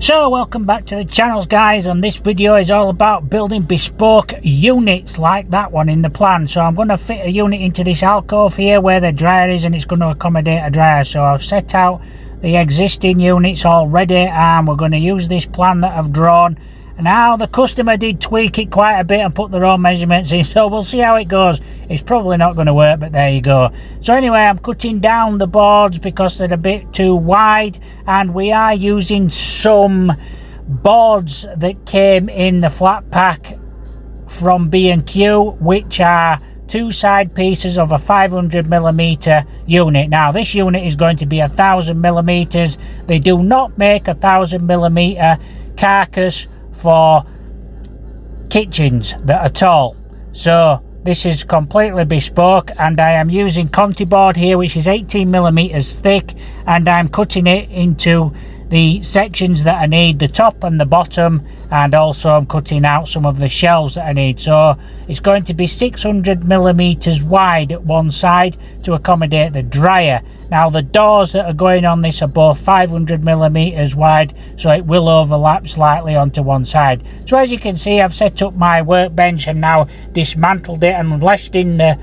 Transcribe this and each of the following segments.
So welcome back to the channels, guys, and this video is all about building bespoke units like that one in the plan. So I'm going to fit a unit into this alcove here where the dryer is, and it's going to accommodate a dryer. So I've set out the existing units already, and we're going to use this plan that I've drawn. Now the customer did tweak it quite a bit and put their own measurements in, so we'll see how it goes. It's probably not going to work, but there you go. So anyway, I'm cutting down the boards because they're a bit too wide, and we are using some boards that came in the flat pack from B&Q, which are two side pieces of a 500mm unit. Now this unit is going to be 1000mm. They do not make 1000mm carcass for kitchens that are tall, so this is completely bespoke, and I am using conti board here, which is 18mm thick, and I'm cutting it into the sections that I need, the top and the bottom, and also I'm cutting out some of the shelves that I need. So it's going to be 600mm wide at one side to accommodate the dryer. Now the doors that are going on this are both 500mm wide, so it will overlap slightly onto one side. So as you can see, I've set up my workbench and now dismantled it and left in the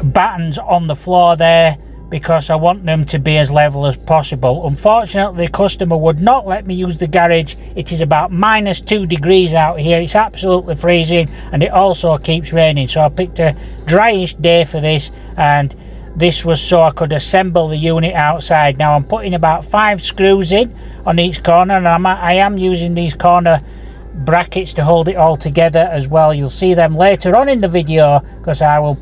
battens on the floor there, because I want them to be as level as possible. Unfortunately, the customer would not let me use the garage. It is about -2 degrees out here. It's absolutely freezing, and it also keeps raining. So I picked a dryish day for this, and this was so I could assemble the unit outside. Now I'm putting about 5 screws in on each corner, and I am using these corner brackets to hold it all together as well. You'll see them later on in the video because I will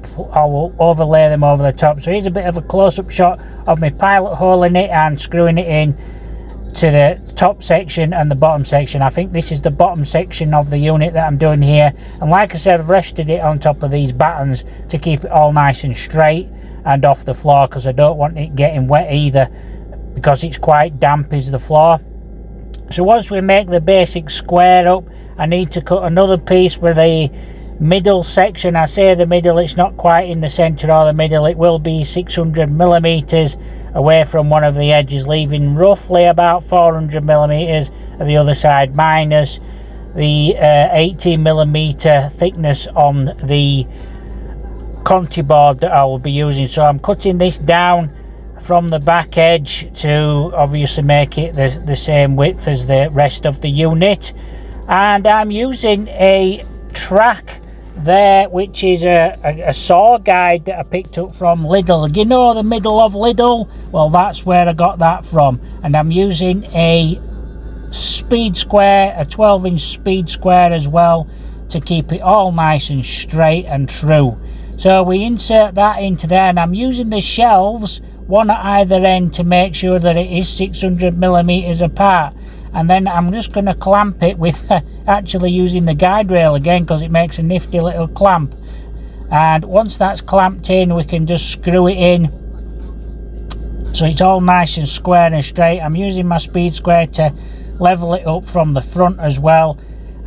overlay them over the top. So here's a bit of a close-up shot of me pilot holing it and screwing it in to the top section and the bottom section. I think this is the bottom section of the unit that I'm doing here, and like I said, I've rested it on top of these battens to keep it all nice and straight and off the floor, because I don't want it getting wet either, because it's quite damp is the floor. So once we make the basic square up, I need to cut another piece for the middle section. I say the middle, it's not quite in the center or the middle. It will be 600mm away from one of the edges, leaving roughly about 400mm at the other side, minus the 18mm thickness on the conti board that I will be using. So I'm cutting this down from the back edge to obviously make it the same width as the rest of the unit, and I'm using a track there, which is a saw guide that I picked up from Lidl. You know the middle of Lidl? Well, that's where I got that from, and I'm using a speed square, a 12-inch speed square as well, to keep it all nice and straight and true. So we insert that into there, and I'm using the shelves one at either end to make sure that it is 600mm apart, and then I'm just going to clamp it with actually using the guide rail again, because it makes a nifty little clamp. And once that's clamped in, we can just screw it in so it's all nice and square and straight. I'm using my speed square to level it up from the front as well,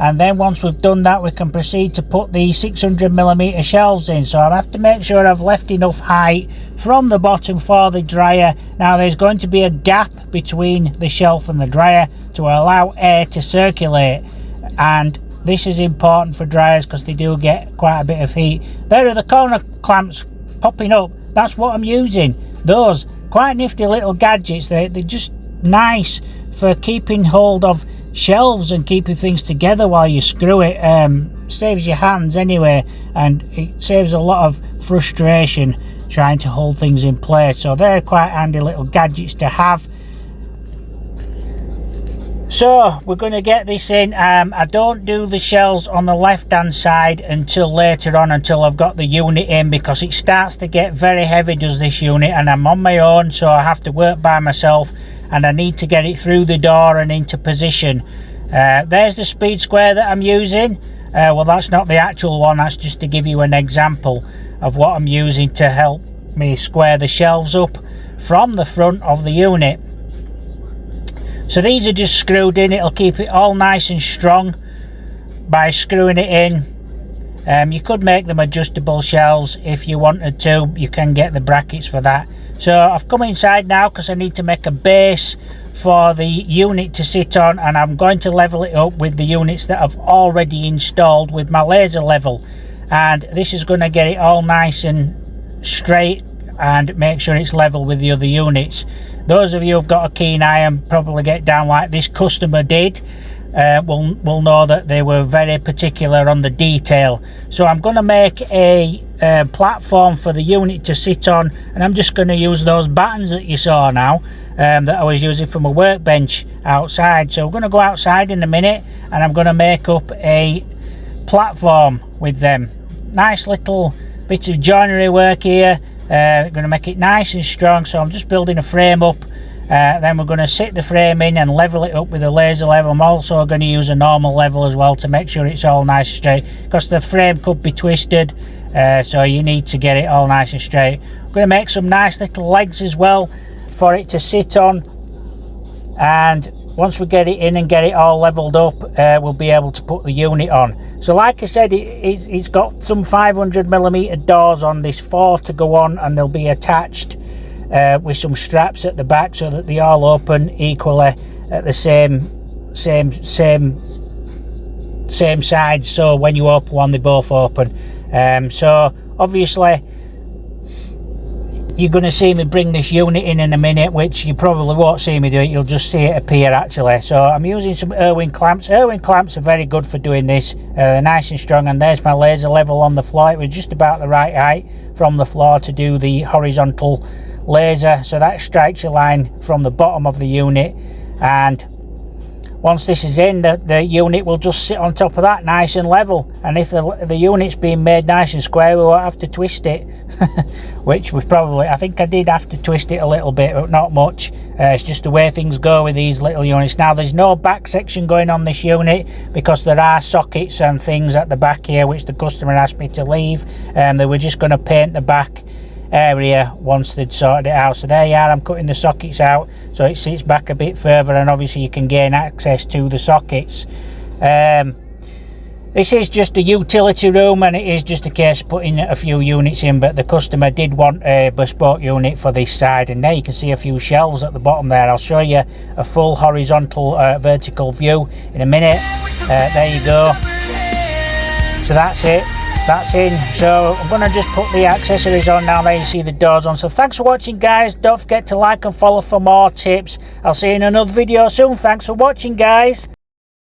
and then once we've done that, we can proceed to put the 600mm shelves in. So I have to make sure I've left enough height from the bottom for the dryer. Now there's going to be a gap between the shelf and the dryer to allow air to circulate, and this is important for dryers because they do get quite a bit of heat. There are the corner clamps popping up. That's what I'm using. Those quite nifty little gadgets. They're just nice for keeping hold of shelves and keeping things together while you screw it. Saves your hands anyway, and it saves a lot of frustration trying to hold things in place. So they're quite handy little gadgets to have. So we're going to get this in. I don't do the shelves on the left hand side until later on, until I've got the unit in, because it starts to get very heavy, does this unit, and I'm on my own, so I have to work by myself, and I need to get it through the door and into position. There's the speed square that I'm using. Well, that's not the actual one, that's just to give you an example of what I'm using to help me square the shelves up from the front of the unit. So these are just screwed in. It'll keep it all nice and strong by screwing it in. You could make them adjustable shelves if you wanted to. You can get the brackets for that. So I've come inside now because I need to make a base for the unit to sit on, and I'm going to level it up with the units that I've already installed with my laser level, and this is going to get it all nice and straight and make sure it's level with the other units. Those of you who've got a keen eye and probably get down like this customer did will know that they were very particular on the detail. So I'm going to make a platform for the unit to sit on, and I'm just going to use those battens that you saw now that I was using from a workbench outside. So we're going to go outside in a minute, and I'm going to make up a platform with them. Nice little bit of joinery work here. Going to make it nice and strong, so I'm just building a frame up. Then we're going to sit the frame in and level it up with a laser level. I'm also going to use a normal level as well to make sure it's all nice and straight, because the frame could be twisted, so you need to get it all nice and straight. I'm going to make some nice little legs as well for it to sit on, and once we get it in and get it all leveled up, we'll be able to put the unit on. So like I said, it's got some 500mm doors on this 4 to go on, and they'll be attached with some straps at the back so that they all open equally at the same sides. So when you open one, they both open. So obviously you're going to see me bring this unit in a minute, which you probably won't see me do it, you'll just see it appear actually. So I'm using some Irwin clamps. Irwin clamps are very good for doing this. They're nice and strong, and there's my laser level on the floor. It was just about the right height from the floor to do the horizontal laser, so that strikes a line from the bottom of the unit, and once this is in, the unit will just sit on top of that nice and level. And if the unit's being made nice and square, we won't have to twist it which we probably, I think I did have to twist it a little bit, but not much. It's just the way things go with these little units. Now there's no back section going on this unit because there are sockets and things at the back here which the customer asked me to leave, and they were just going to paint the back area once they'd sorted it out. So there you are, I'm cutting the sockets out so it sits back a bit further, and obviously you can gain access to the sockets. This is just a utility room, and it is just a case of putting a few units in, but the customer did want a bespoke unit for this side, and there you can see a few shelves at the bottom there. I'll show you a full horizontal vertical view in a minute. There you go. So that's it. That's in. So I'm going to just put the accessories on now. There you see the doors on. So thanks for watching, guys. Don't forget to like and follow for more tips. I'll see you in another video soon. Thanks for watching, guys.